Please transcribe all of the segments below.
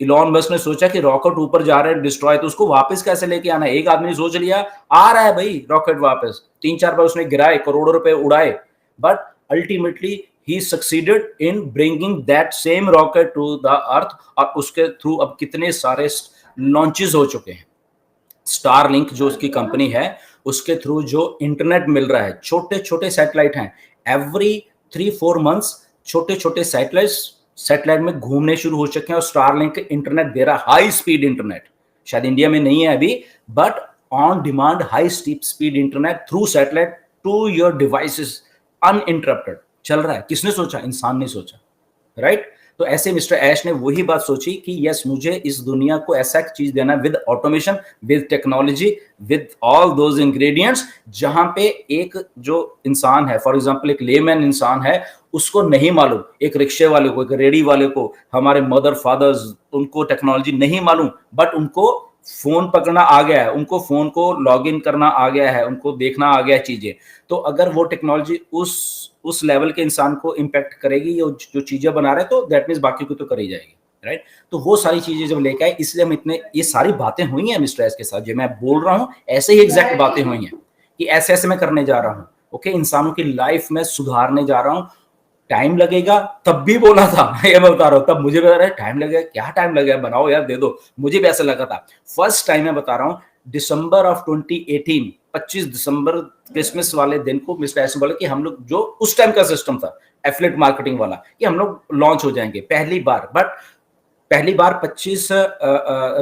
Elon Musk ने सोचा कि रॉकेट ऊपर जा रहा है डिस्ट्रॉय, तो उसको वापस कैसे लेके आना है? एक आदमी ने सोच लिया, आ रहा है भाई रॉकेट वापस, 3-4 बार उसने गिराए, करोड़ों रुपए उड़ाए, but ultimately he succeeded in bringing that same rocket to the earth. और उसके थ्रू अब कितने सारे लॉन्चेस हो चुके हैं। स्टारलिंक जो उसकी कंपनी है, उसके थ्रू जो इंटरनेट मिल रहा है, छोटे छोटे सैटेलाइट हैं, एवरी 3-4 मंथ्स छोटे छोटे सैटेलाइट में घूमने शुरू हो चुके हैं, और स्टारलिंक इंटरनेट दे रहा, हाई स्पीड इंटरनेट। शायद इंडिया में नहीं है अभी, but on demand high speed internet through satellite to your devices, uninterrupted चल रहा है। किसने सोचा? इंसान ने सोचा, राइट? तो ऐसे मिस्टर ऐश ने वही बात सोची कि यस, मुझे इस दुनिया को ऐसा एक चीज देना with automation, with technology, with all those ingredients, जहां पे एक जो इंसान है, फॉर एग्जांपल एक लेमैन इंसान है, उसको नहीं मालूम, एक रिक्शे वाले को, एक रेडी वाले को, हमारे मदर फादर्स, उनको टेक्नोलॉजी नहीं मालूम, बट उनको फोन पकड़ना आ गया है, उनको फोन को लॉग इन करना आ गया है, उनको देखना आ गया है चीजें। तो अगर वो टेक्नोलॉजी उस लेवल के इंसान को इम्पैक्ट करेगी, जो चीजें बना रहे हैं, तो दैट मीन्स बाकी को तो कर ही जाएगी, राइट? तो वो सारी चीजें जब लेके आए, इसलिए हम इतने, ये सारी बातें हुई हैं मिस्टर एस के साथ, जो मैं बोल रहा हूँ ऐसे ही एग्जैक्ट बातें हुई हैं कि ऐसे ऐसे मैं करने जा रहा हूँ, ओके, इंसानों की लाइफ में सुधारने जा रहा हूँ। टाइम लगेगा, तब भी बोला था ये मैं बता रहा हूँ, तब मुझे बता रहा है टाइम लगेगा, क्या टाइम लगेगा, बनाओ यार, दे दो, मुझे भी ऐसा लगा था। फर्स्ट टाइम मैं बता रहा हूँ, दिसंबर ऑफ 2018, 25 दिसंबर, क्रिसमस वाले दिन को मिस्टर ऐसे बोला कि हम लोग, जो उस टाइम का सिस्टम था एफिलिएट मार्केटिंग वाला, कि हम लोग लॉन्च हो जाएंगे पहली बार। बट पहली बार 25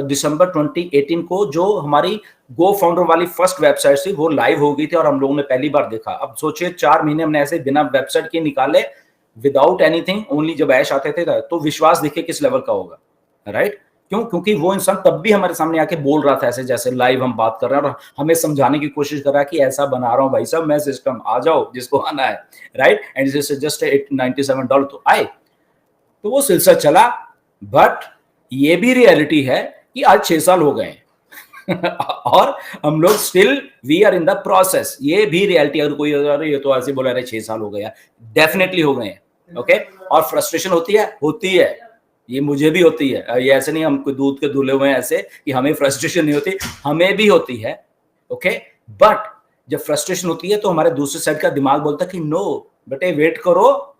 दिसंबर 2018 को जो हमारी गो फाउंडर वाली फर्स्ट वेबसाइट थी, वो लाइव हो गई थी, और हम लोगों ने पहली बार देखा। अब सोचिए 4 महीने हमने ऐसे बिना वेबसाइट के निकाले, विदाउट एनीथिंग, ओनली जब ऐश आते थे, तो विश्वास देखिए किस लेवल का होगा, राइट? क्यों? क्योंकि वो इंसान तब भी हमारे सामने आके बोल रहा था ऐसे, जैसे लाइव हम बात कर रहे हैं, और हमें समझाने की कोशिश कर रहा है कि ऐसा बना रहा हूं भाई साहब मैं सिस्टम, आ जाओ जिसको आना है, राइट? एंड जस्ट $97 तो आए। तो वो सिलसिला चला, बट ये भी रियलिटी है कि आज 6 साल हो गए हैं और हम लोग still we are in the process. ये भी रियलिटी, अगर कोई अरे ये तो ऐसे बोला रहे 6 साल हो गए, डेफिनेटली हो गए हैं, ओके? और फ्रस्ट्रेशन होती है, ये मुझे भी होती है। ये ऐसे नहीं हम कोई दूध के धुले हुए हैं ऐसे कि हमें फ्रस्ट्रेशन नहीं होती, हमें भी होती है, ओके? बट जब फ्रस्ट्रेशन होती है तो हमारे दूसरे साइड का दिमाग बोलता है कि नो बेटे, वेट करो,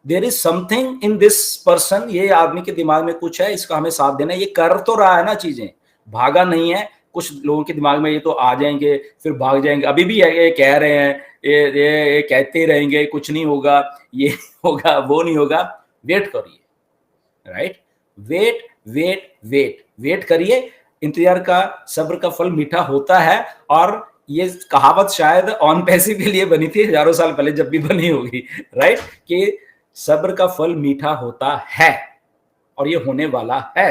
there is something in this person, ये आदमी के दिमाग में कुछ है, इसका हमें साथ देना है, ये कर तो रहा है ना चीजें, भागा नहीं है। कुछ लोगों के दिमाग में ये तो आ जाएंगे फिर भाग जाएंगे, अभी भी ये कह रहे हैं, ये कहते रहेंगे कुछ नहीं होगा, ये होगा वो नहीं होगा। वेट करिए, right? Wait wait wait wait करिए, इंतजार का, सब्र का फल मीठा होता है। और ये कहावत शायद ऑन पैसे के लिए बनी थी हजारों साल पहले, जब भी बनी होगी, राइट? कि सब्र का फल मीठा होता है, और ये होने वाला है।